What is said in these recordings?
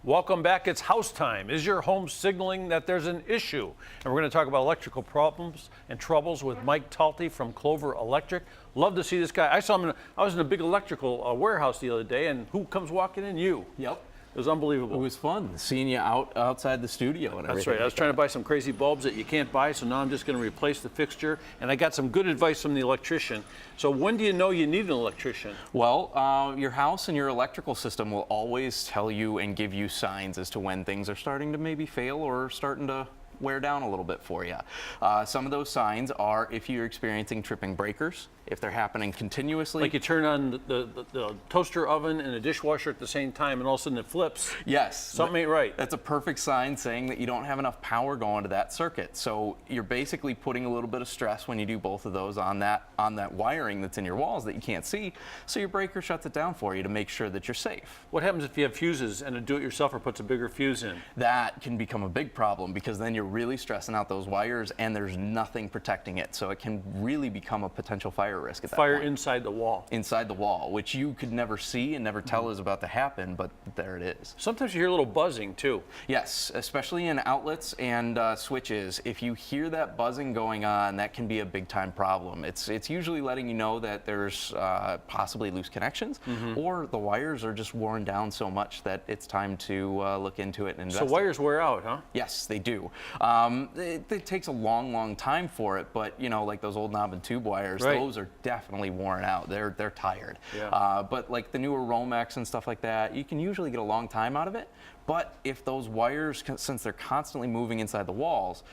Welcome back. It's house time. Is your home signaling that there's an issue? And we're going to talk about electrical problems and troubles with Mike Talty from Clover Electric. Love to see this guy. I saw him. I was in a big electrical warehouse the other day, and who comes walking in? You. Yep. It was unbelievable. It was fun seeing you outside the studio and everything. That's right. I was trying to buy some crazy bulbs that you can't buy, so now I'm just going to replace the fixture. And I got some good advice from the electrician. So when do you know you need an electrician? Well, your house and your electrical system will always tell you and give you signs as to when things are starting to maybe fail or starting to wear down a little bit for you. Some of those signs are if you're experiencing tripping breakers, if they're happening continuously. Like you turn on the toaster oven and the dishwasher at the same time and all of a sudden it flips. Yes. Something ain't right. That's a perfect sign saying that you don't have enough power going to that circuit. So you're basically putting a little bit of stress when you do both of those on that wiring that's in your walls that you can't see. So your breaker shuts it down for you to make sure that you're safe. What happens if you have fuses and a do-it-yourselfer puts a bigger fuse in? That can become a big problem because then you're really stressing out those wires and there's nothing protecting it. So it can really become a potential fire risk at that Fire point. inside the wall. Inside the wall, which you could never see and never tell is about to happen, but there it is. Sometimes you hear a little buzzing too. Yes, especially in outlets and switches. If you hear that buzzing going on, that can be a big time problem. It's usually letting you know that there's possibly loose connections or the wires are just worn down so much that it's time to look into it and investigate. So wires wear out, huh? Yes, they do. It takes a long time for it, but you know, like those old knob and tube wires, right. Those are definitely worn out. They're tired. Yeah. But like the newer Romex and stuff like that, you can usually get a long time out of it. But if those wires, since they're constantly moving inside the walls,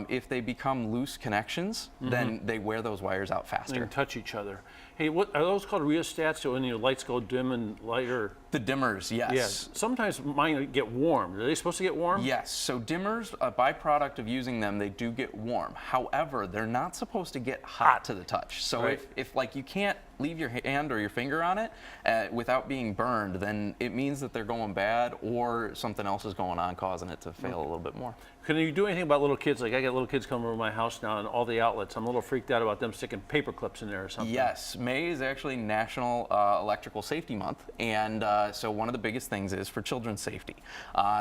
if they become loose connections, then they wear those wires out faster. They can touch each other. Hey, what are those called? Rheostats? So when your lights go dim and lighter? The dimmers, yes. Yes. Sometimes mine get warm. Are they supposed to get warm? Yes. So dimmers, a byproduct of using them, they do get warm. However, they're not supposed to get hot to the touch. So right. if like you can't leave your hand or your finger on it without being burned, then it means that they're going bad or something else is going on causing it to fail a little bit more. Can you do anything about little kids? Like I got little kids coming over my house now and all the outlets. I'm a little freaked out about them sticking paper clips in there or something. Yes, May is actually National Electrical Safety Month, and so one of the biggest things is for children's safety.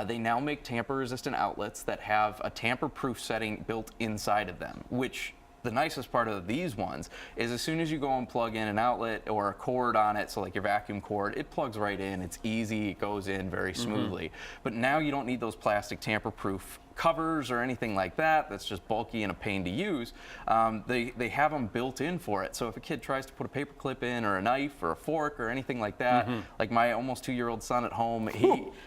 They now make tamper-resistant outlets that have a tamper-proof setting built inside of them, which the nicest part of these ones is as soon as you go and plug in an outlet or a cord on it, so like your vacuum cord, it plugs right in. It's easy, it goes in very smoothly. But now you don't need those plastic tamper-proof covers or anything like that. That's just bulky and a pain to use. They have them built in for it. So if a kid tries to put a paper clip in or a knife or a fork or anything like that, like my almost 2-year-old son at home,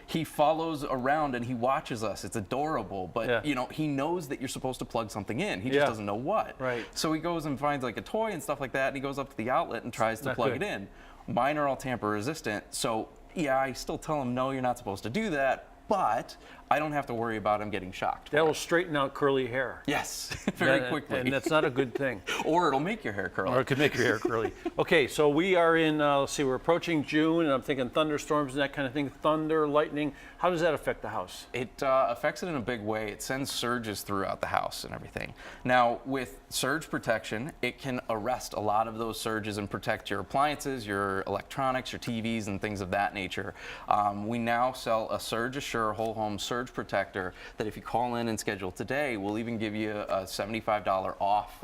he follows around and he watches us. It's adorable, but you know, he knows that you're supposed to plug something in. He just doesn't know what. Right. So he goes and finds like a toy and stuff like that, and he goes up to the outlet and tries to plug it in. Mine are all tamper resistant, so yeah, I still tell him, no, you're not supposed to do that, but I don't have to worry about him getting shocked. That will straighten out curly hair. Yes, very quickly. And that's not a good thing. Or it'll make your hair curly. Or it could make your hair curly. Okay, so we are in, let's see, we're approaching June, and I'm thinking thunderstorms and that kind of thing, thunder, lightning. How does that affect the house? It affects it in a big way. It sends surges throughout the house and everything. Now, with surge protection, it can arrest a lot of those surges and protect your appliances, your electronics, your TVs, and things of that nature. We now sell a Surge Assure whole home surge protector that if you call in and schedule today, we'll even give you a $75 off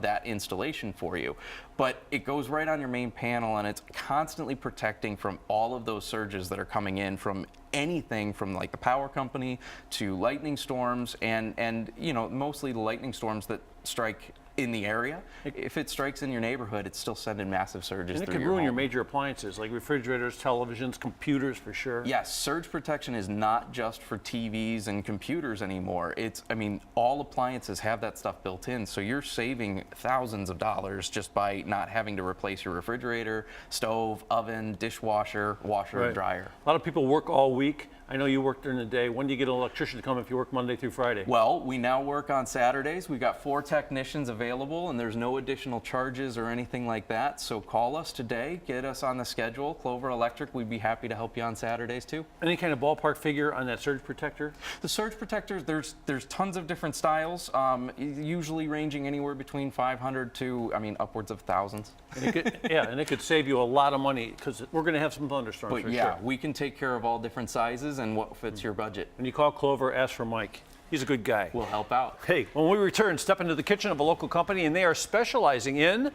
that installation for you. But it goes right on your main panel and it's constantly protecting from all of those surges that are coming in from anything from like the power company to lightning storms and you know, mostly the lightning storms that strike in the area. If it strikes in your neighborhood, it's still sending massive surges through your home. And it could ruin your major appliances like refrigerators, televisions, computers for sure. Yes, surge protection is not just for TVs and computers anymore. I mean, all appliances have that stuff built in, so you're saving thousands of dollars just by not having to replace your refrigerator, stove, oven, dishwasher, washer, and dryer. A lot of people work all week. I know you work during the day. When do you get an electrician to come if you work Monday through Friday? Well, we now work on Saturdays. We've got 4 technicians available, and there's no additional charges or anything like that. So call us today, get us on the schedule. Clover Electric, we'd be happy to help you on Saturdays too. Any kind of ballpark figure on that surge protector? The surge protectors, there's tons of different styles, usually ranging anywhere between 500 to, I mean, upwards of thousands. And it could, and it could save you a lot of money because we're going to have some thunderstorms for sure. We can take care of all different sizes. is and what fits your budget. When you call Clover, ask for Mike. He's a good guy. We'll help out. Hey, when we return, step into the kitchen of a local company, and they are specializing in